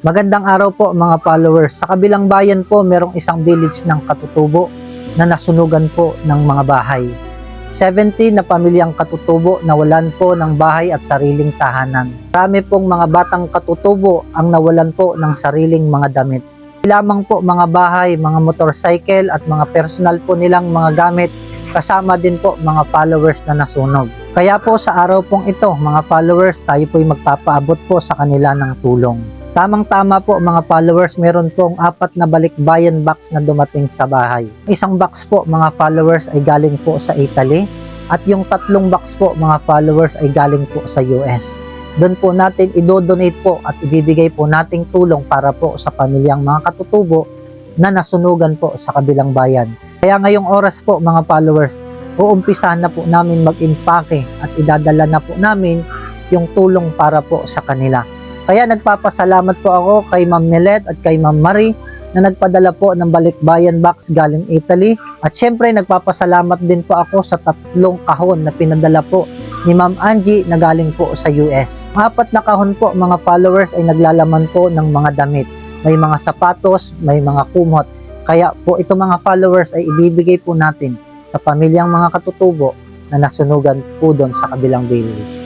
Magandang araw po mga followers. Sa kabilang bayan po, merong isang village ng Katutubo na nasunugan po ng mga bahay. 70 na pamilyang Katutubo nawalan po ng bahay at sariling tahanan. Marami pong mga batang Katutubo ang nawalan po ng sariling mga damit. Hindi lamang po mga bahay, mga motorcycle at mga personal po nilang mga gamit, kasama din po mga followers na nasunog. Kaya po sa araw pong ito mga followers, tayo po'y magpapaabot po sa kanila ng tulong. Tamang-tama po mga followers, meron pong 4 na balikbayan box na dumating sa bahay. Isang box po mga followers ay galing po sa Italy at yung 3 box po mga followers ay galing po sa US. Doon po natin idodonate po at ibibigay po nating tulong para po sa pamilyang mga Katutubo na nasunugan po sa kabilang bayan. Kaya ngayong oras po mga followers, uumpisahan na po namin mag-impake at idadala na po namin yung tulong para po sa kanila. Kaya nagpapasalamat po ako kay Ma'am Milet at kay Ma'am Marie na nagpadala po ng balikbayan box galing Italy. At syempre nagpapasalamat din po ako sa 3 kahon na pinadala po ni Ma'am Angie na galing po sa US. 4 na kahon po mga followers ay naglalaman po ng mga damit. May mga sapatos, may mga kumot. Kaya po ito mga followers ay ibibigay po natin sa pamilyang mga Katutubo na nasunugan po doon sa kabilang village.